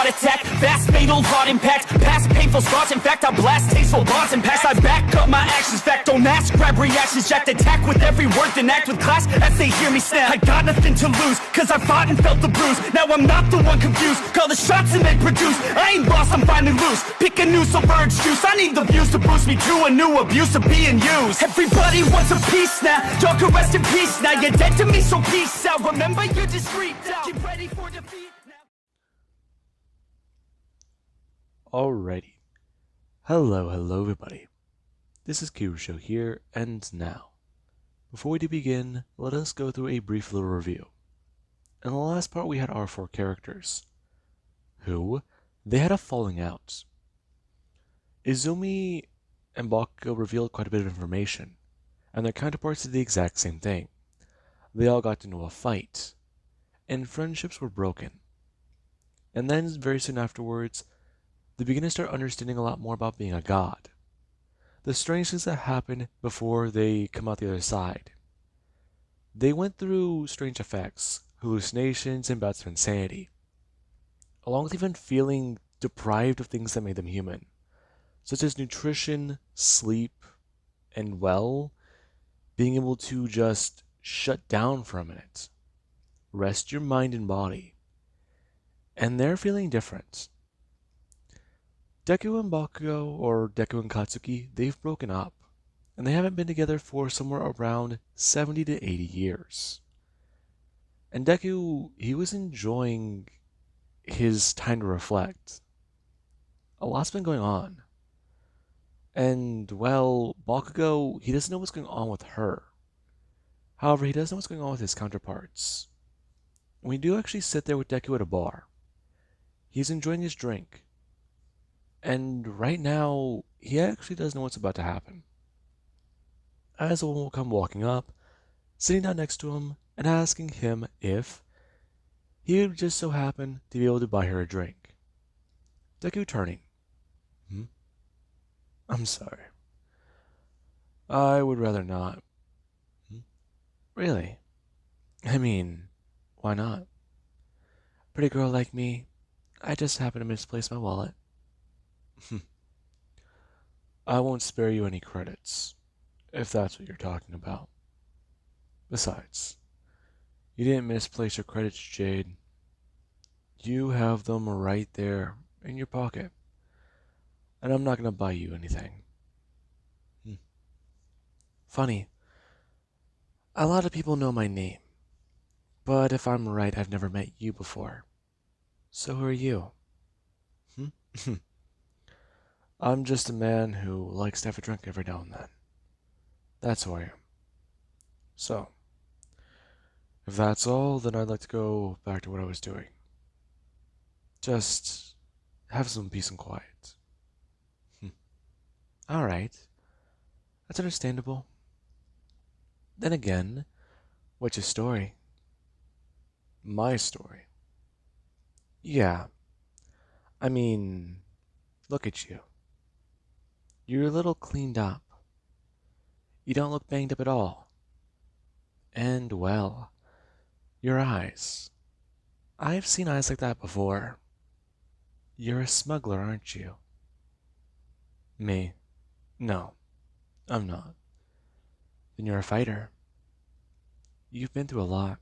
heart attack. Fast, fatal, heart impact. Past painful scars, in fact, I blast tasteful bars and pass. I back up my actions, fact, don't ask, grab reactions, jacked, attack with every word, then act with class as they hear me snap. I got nothing to lose, cause I fought and felt the bruise. Now I'm not the one confused, call the shots and they produce. I ain't lost, I'm finally loose. Pick a new submerged juice. I need the views to boost me to a new abuse of being used. Everybody wants a piece now, y'all can rest in peace now. You're dead to me, so peace out. Remember you're discreet now. Get ready for defeat now. Alrighty. Hello everybody. This is Kirusho here, and now, before we do begin, let us go through a brief little review. In the last part we had our 4 characters, who, they had a falling out. Izumi and Boko revealed quite a bit of information, and their counterparts did the exact same thing. They all got into a fight, and friendships were broken. And then, very soon afterwards, they begin to start understanding a lot more about being a god. The strange things that happen before they come out the other side. They went through strange effects, hallucinations, and bouts of insanity, along with even feeling deprived of things that made them human, such as nutrition, sleep, and, well, being able to just shut down for a minute, rest your mind and body, and they're feeling different. Deku and Bakugo, or Deku and Katsuki, they've broken up, and they haven't been together for somewhere around 70 to 80 years. And Deku, he was enjoying his time to reflect. A lot's been going on. And, well, Bakugo, he doesn't know what's going on with her. However, he does know what's going on with his counterparts. We do actually sit there with Deku at a bar. He's enjoying his drink. And right now, he actually does know what's about to happen. As a woman will come walking up, sitting down next to him, and asking him if he would just so happen to be able to buy her a drink. Deku turning. I'm sorry. I would rather not. Really? I mean, why not? Pretty girl like me, I just happen to misplace my wallet. I won't spare you any credits, if that's what you're talking about. Besides, you didn't misplace your credits, Jade. You have them right there in your pocket, and I'm not going to buy you anything. Funny, a lot of people know my name, but if I'm right, I've never met you before. So who are you? I'm just a man who likes to have a drink every now and then. That's who I am. So, if that's all, then I'd like to go back to what I was doing. Just have some peace and quiet. Alright. That's understandable. Then again, what's your story? My story. Yeah. I mean, look at you. You're a little cleaned up. You don't look banged up at all. And, well, your eyes. I've seen eyes like that before. You're a smuggler, aren't you? Me? No, I'm not. Then you're a fighter. You've been through a lot.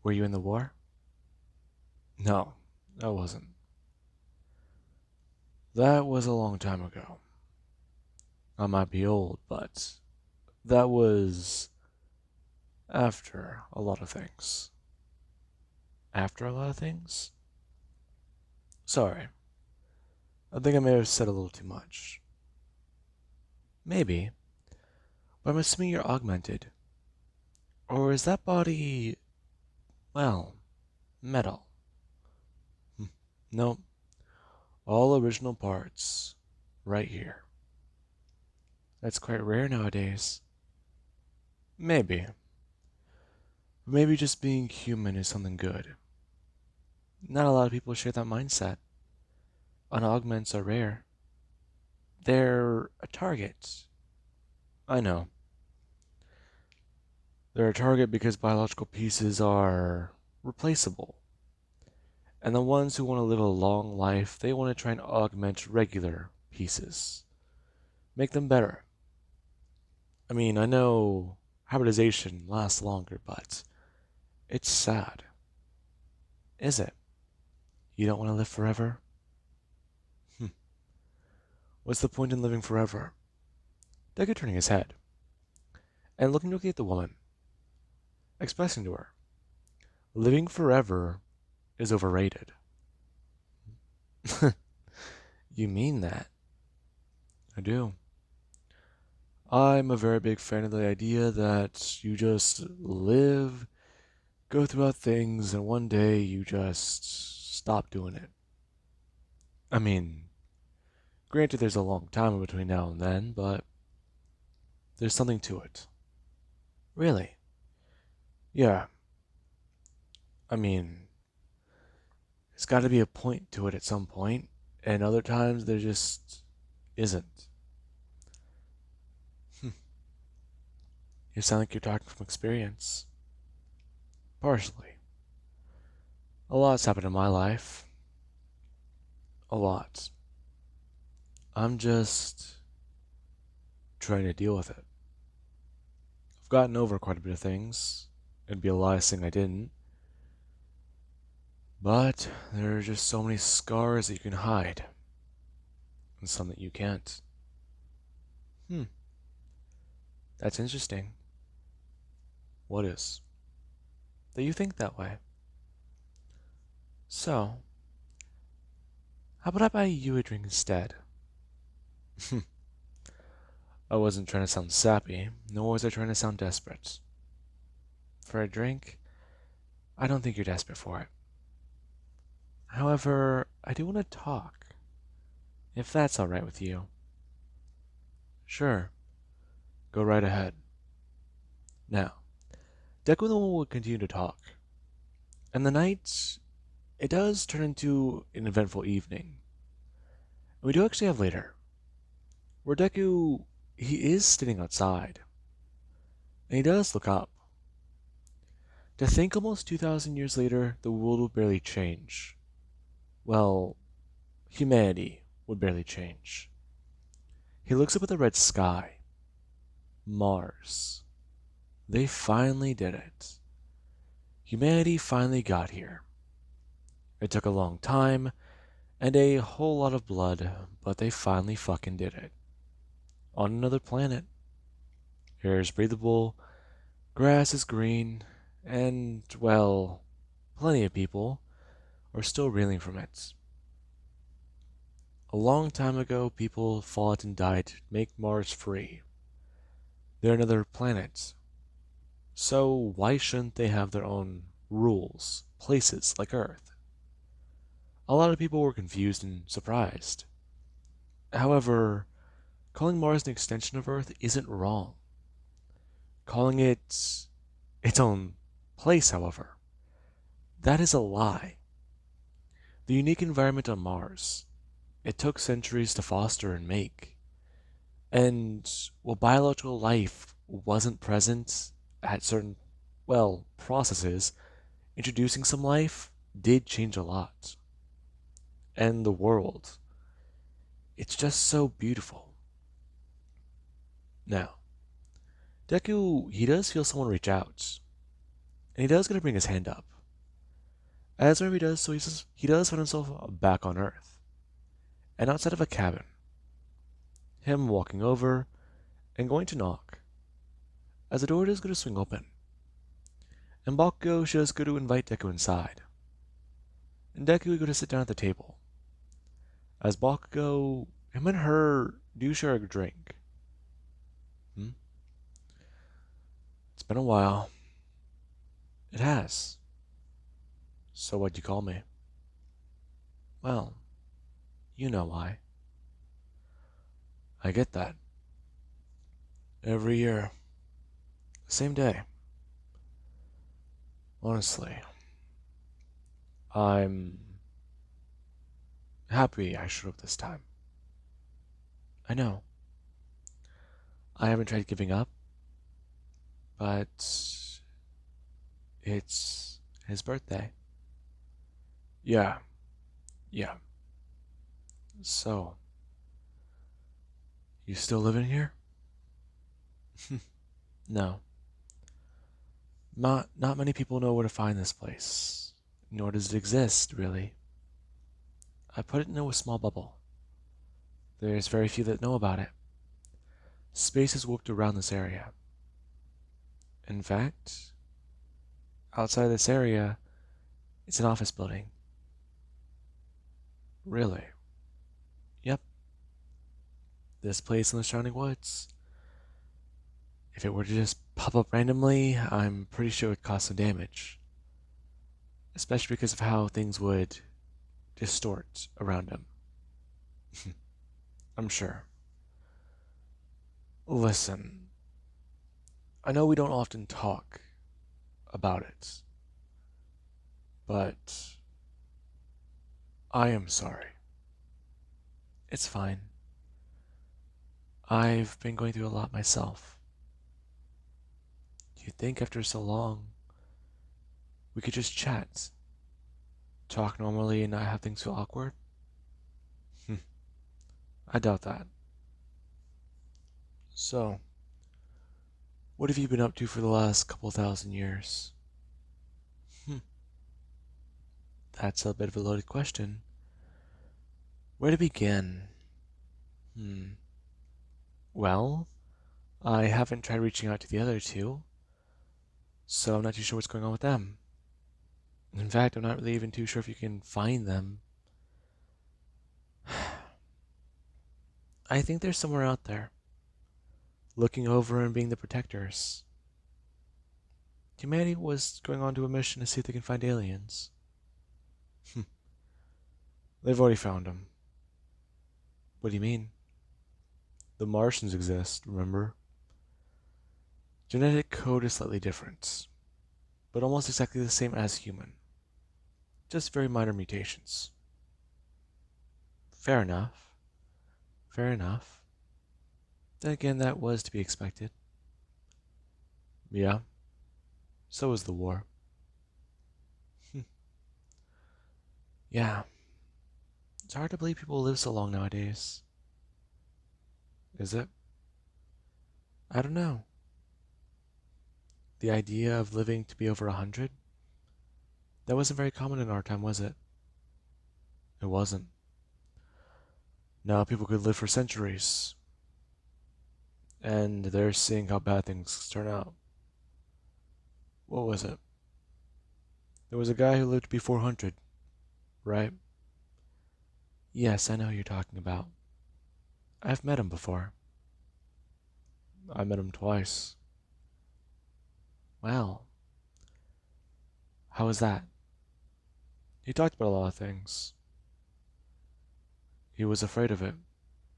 Were you in the war? No, I wasn't. That was a long time ago. I might be old, but that was after a lot of things. After a lot of things? Sorry. I think I may have said a little too much. Maybe. But I'm assuming you're augmented. Or is that body, well, metal? Nope. All original parts. Right here. That's quite rare nowadays. Maybe. Maybe just being human is something good. Not a lot of people share that mindset. Unaugments are rare. They're a target. I know. They're a target because biological pieces are replaceable. And the ones who want to live a long life, they want to try and augment regular pieces, make them better. I mean, I know hybridization lasts longer, but it's sad. Is it? You don't want to live forever? Hmm. What's the point in living forever? Deku turning his head and looking directly at the woman, expressing to her, living forever is overrated. You mean that? I do. I'm a very big fan of the idea that you just live, go throughout things, and one day you just stop doing it. I mean, granted, there's a long time in between now and then, but there's something to it. Really? Yeah. I mean, there's got to be a point to it at some point, and other times there just isn't. You sound like you're talking from experience. Partially. A lot's happened in my life. A lot. I'm just trying to deal with it. I've gotten over quite a bit of things. It'd be a lie saying I didn't. But there are just so many scars that you can hide, and some that you can't. Hmm, that's interesting. What is? That you think that way. So, how about I buy you a drink instead? I wasn't trying to sound sappy, nor was I trying to sound desperate. For a drink, I don't think you're desperate for it. However, I do want to talk, if that's alright with you. Sure, go right ahead. Now, Deku and the woman will continue to talk, and the night, it does turn into an eventful evening. And we do actually have later, where Deku, he is sitting outside, and he does look up. To think almost 2,000 years later, the world will barely change. Well, humanity would barely change. He looks up at the red sky. Mars. They finally did it. Humanity finally got here. It took a long time and a whole lot of blood, but they finally fucking did it. On another planet. Air is breathable, grass is green, and, well, plenty of people are still reeling from it. A long time ago, people fought and died to make Mars free. They're another planet. So why shouldn't they have their own rules, places like Earth? A lot of people were confused and surprised. However, calling Mars an extension of Earth isn't wrong. Calling it its own place, however, that is a lie. The unique environment on Mars, it took centuries to foster and make. And while biological life wasn't present at certain, well, processes, introducing some life did change a lot. And the world, it's just so beautiful. Now, Deku, he does feel someone reach out, and he does gonna bring his hand up. As whenever he does so, he does find himself back on Earth, and outside of a cabin. Him walking over and going to knock, as the door is going to swing open. And Boko should just go to invite Deku inside. And Deku is going to sit down at the table. As Boko, him and her do share a drink. It's been a while. It has. So what'd you call me? Well, you know why. I get that. Every year. Same day. Honestly. I'm happy I showed up this time. I know. I haven't tried giving up, but it's his birthday. Yeah, yeah. So, you still living here? No. Not many people know where to find this place, nor does it exist, really. I put it into a small bubble. There's very few that know about it. Space is warped around this area. In fact, outside this area, it's an office building. Really? Yep. This place in the surrounding woods. If it were to just pop up randomly, I'm pretty sure it would cause some damage. Especially because of how things would distort around him. I'm sure. Listen, I know we don't often talk about it, but I am sorry. It's fine. I've been going through a lot myself. You'd think after so long, we could just chat, talk normally and not have things feel awkward? I doubt that. So, what have you been up to for the last couple thousand years? Hmm, that's a bit of a loaded question. Where to begin? Hmm. Well, I haven't tried reaching out to the other two, so I'm not too sure what's going on with them. In fact, I'm not really even too sure if you can find them. I think they're somewhere out there, looking over and being the protectors. Humanity was going on to a mission to see if they can find aliens. They've already found them. What do you mean? The Martians exist, remember? Genetic code is slightly different, but almost exactly the same as human. Just very minor mutations. Fair enough. Fair enough. Then again, that was to be expected. Yeah, so was the war. Yeah, it's hard to believe people live so long nowadays. Is it? I don't know. The idea of living to be over 100? That wasn't very common in our time, was it? It wasn't. Now people could live for centuries, and they're seeing how bad things turn out. What was it? There was a guy who lived to be 400, right? Yes, I know who you're talking about. I've met him before. I met him twice. Well, how was that? He talked about a lot of things. He was afraid of it,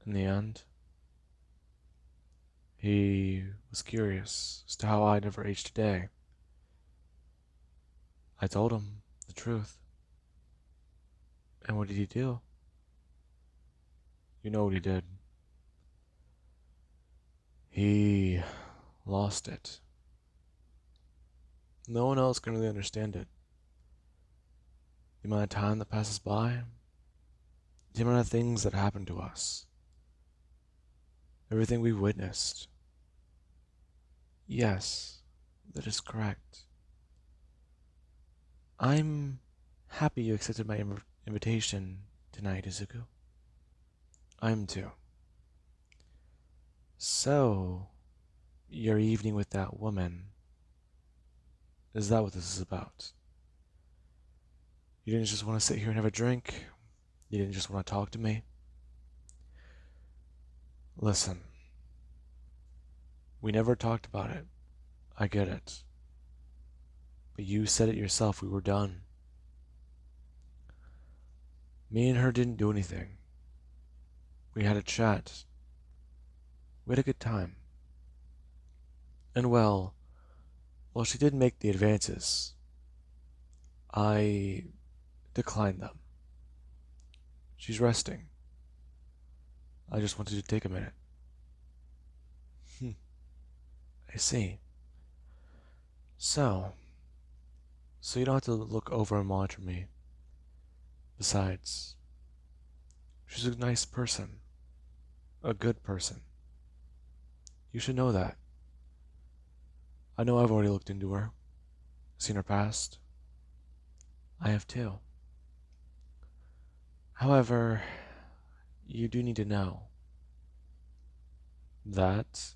in the end. He was curious as to how I never aged a day. I told him the truth. And what did he do? You know what he did. He lost it. No one else can really understand it. The amount of time that passes by, the amount of things that happen to us, everything we've witnessed. Yes, that is correct. I'm happy you accepted my invitation tonight, Izuku. I'm too. So, your evening with that woman, is that what this is about? You didn't just want to sit here and have a drink? You didn't just want to talk to me? Listen, we never talked about it. I get it. But you said it yourself, we were done. Me and her didn't do anything. We had a chat. We had a good time. And well, she did make the advances. I declined them. She's resting. I just wanted to take a minute. I see. So you don't have to look over and monitor me. Besides, she's a nice person. A good person. You should know that. I know I've already looked into her, seen her past. I have too. However, you do need to know that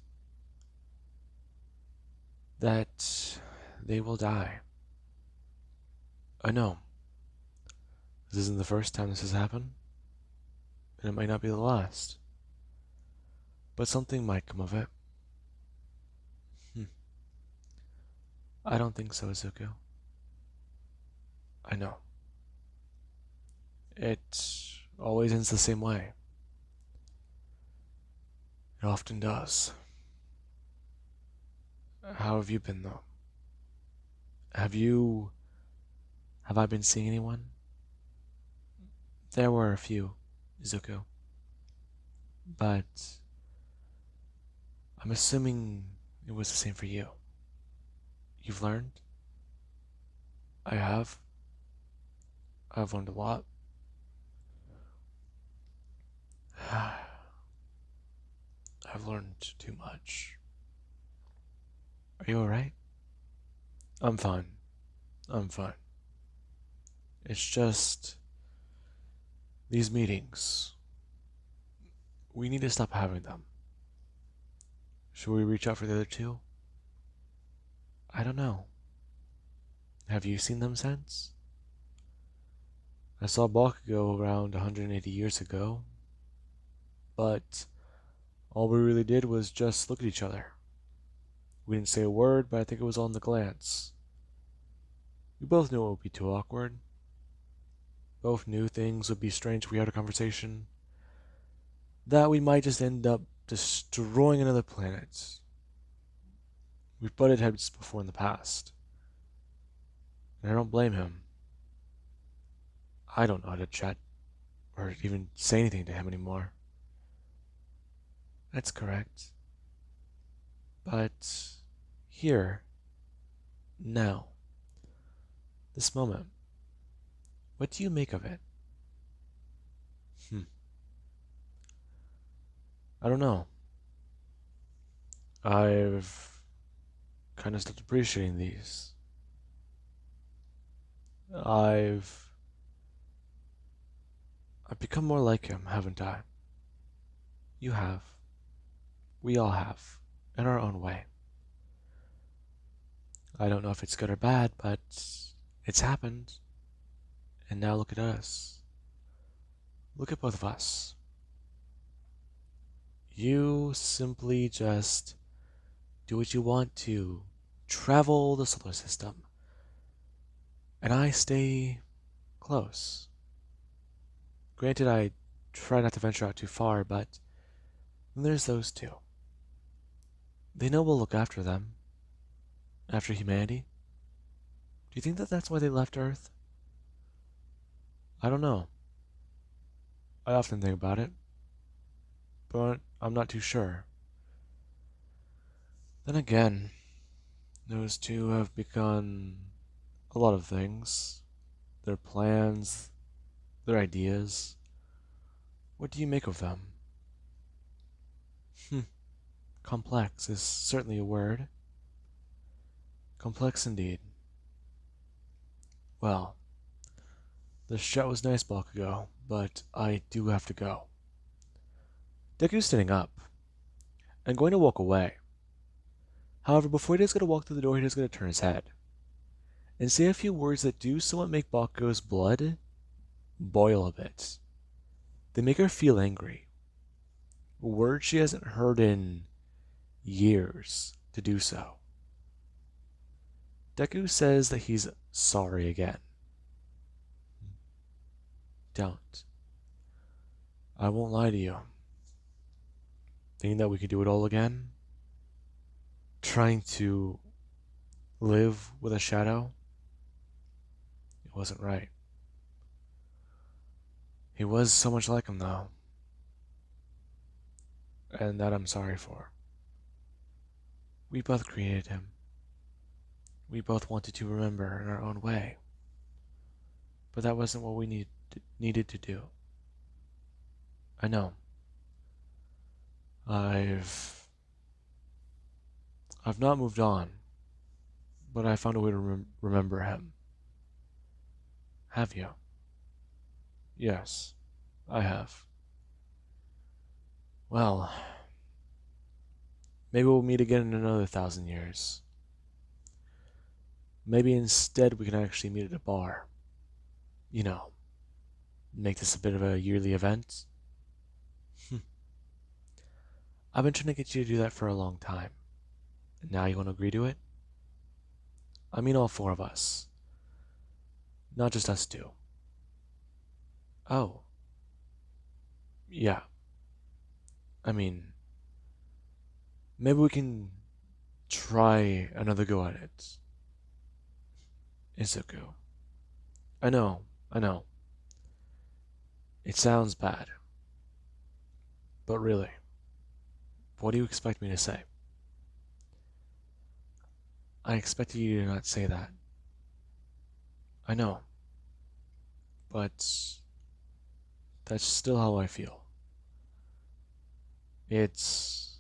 they will die. I know. This isn't the first time this has happened, and it might not be the last. But something might come of it. Hmm. I don't think so, Izuku. I know. It always ends the same way. It often does. How have you been, though? Have you... Have I been seeing anyone? There were a few, Izuku. But... I'm assuming it was the same for you. You've learned? I have. I've learned a lot. I've learned too much. Are you alright? I'm fine. I'm fine. It's just... These meetings. We need to stop having them. Should we reach out for the other two? I don't know. Have you seen them since? I saw Bakugo around 180 years ago, but all we really did was just look at each other. We didn't say a word, but I think it was all in the glance. We both knew it would be too awkward. Both knew things would be strange if we had a conversation. That we might just end up destroying another planet. We've butted heads before in the past. And I don't blame him. I don't know how to chat or even say anything to him anymore. That's correct. But here, now, this moment, what do you make of it? I don't know. I've kind of stopped appreciating these. I've become more like him, haven't I? You have. We all have, in our own way. I don't know if it's good or bad, but it's happened. And now look at us. Look at both of us. You simply just do what you want to, travel the solar system. And I stay close. Granted, I try not to venture out too far, but then there's those two. They know we'll look after them. After humanity. Do you think that that's why they left Earth? I don't know. I often think about it, but I'm not too sure. Then again, those two have begun a lot of things. Their plans, their ideas. What do you make of them? Complex is certainly a word. Complex indeed. Well, this chat was nice, Bakugo, but I do have to go. Deku's standing up and going to walk away. However, before he does get to walk through the door, he does get to turn his head and say a few words that do somewhat make Bakugo's blood boil a bit. They make her feel angry. Words she hasn't heard in years to do so. Deku says that he's sorry again. Don't. I won't lie to you. Thinking that we could do it all again? Trying to live with a shadow? It wasn't right. He was so much like him, though. And that I'm sorry for. We both created him. We both wanted to remember in our own way. But that wasn't what we needed to do. I know. I've not moved on, but I found a way to remember him. Have you? Yes, I have. Well, maybe we'll meet again in another 1,000 years. Maybe instead we can actually meet at a bar. You know, make this a bit of a yearly event. I've been trying to get you to do that for a long time. And now you want to agree to it? I mean all four of us. Not just us two. Oh. Yeah. I mean, maybe we can try another go at it. Izuku. I know, I know. It sounds bad. But really, what do you expect me to say? I expected you to not say that. I know. But that's still how I feel. It's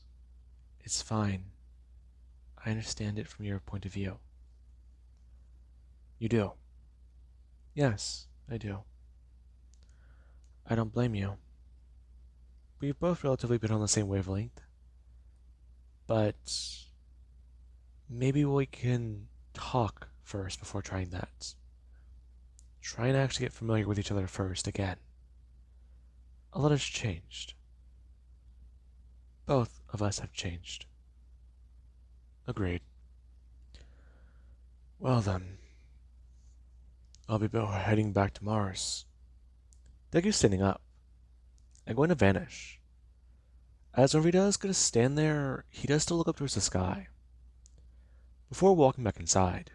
fine. I understand it from your point of view. You do. Yes, I do. I don't blame you. We've both relatively been on the same wavelength. But maybe we can talk first before trying that. Try and actually get familiar with each other first again. A lot has changed. Both of us have changed. Agreed. Well then, I'll be heading back to Mars. Deku's standing up and going to vanish. As Norvita is going to stand there, he does still look up towards the sky before walking back inside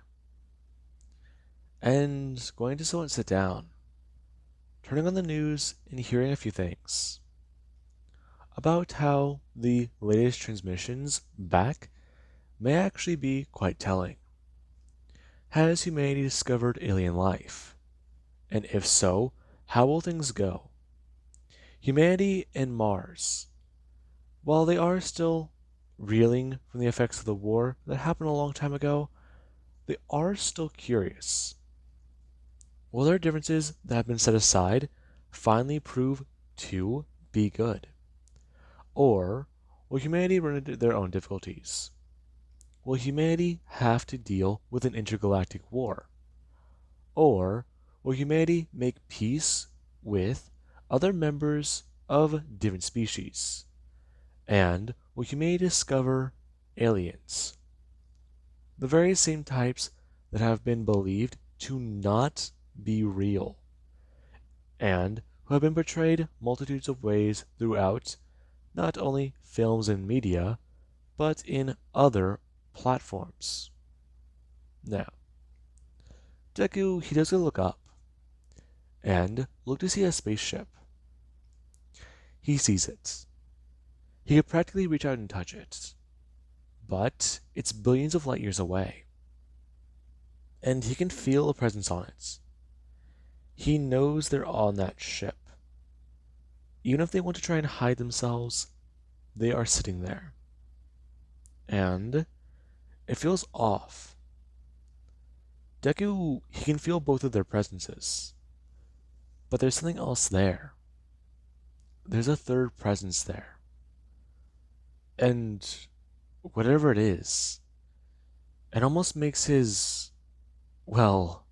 and going to somewhat sit down, turning on the news and hearing a few things about how the latest transmissions back may actually be quite telling. Has humanity discovered alien life? And if so, how will things go? Humanity and Mars, while they are still reeling from the effects of the war that happened a long time ago, they are still curious. Will their differences that have been set aside finally prove to be good? Or will humanity run into their own difficulties? Will humanity have to deal with an intergalactic war? Or will humanity make peace with other members of different species? And will humanity discover aliens? The very same types that have been believed to not be real, and who have been portrayed multitudes of ways throughout not only films and media, but in other platforms. Now, Deku, he does look up, and look to see a spaceship. He sees it. He could practically reach out and touch it, but it's billions of light years away. And he can feel a presence on it. He knows they're on that ship. Even if they want to try and hide themselves, they are sitting there. And it feels off. Deku, he can feel both of their presences. But there's something else there. There's a third presence there. And whatever it is, it almost makes his, well,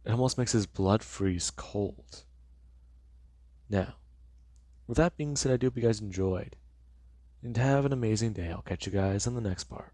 it almost makes his blood freeze cold. Now, with that being said, I do hope you guys enjoyed. And have an amazing day. I'll catch you guys on the next part.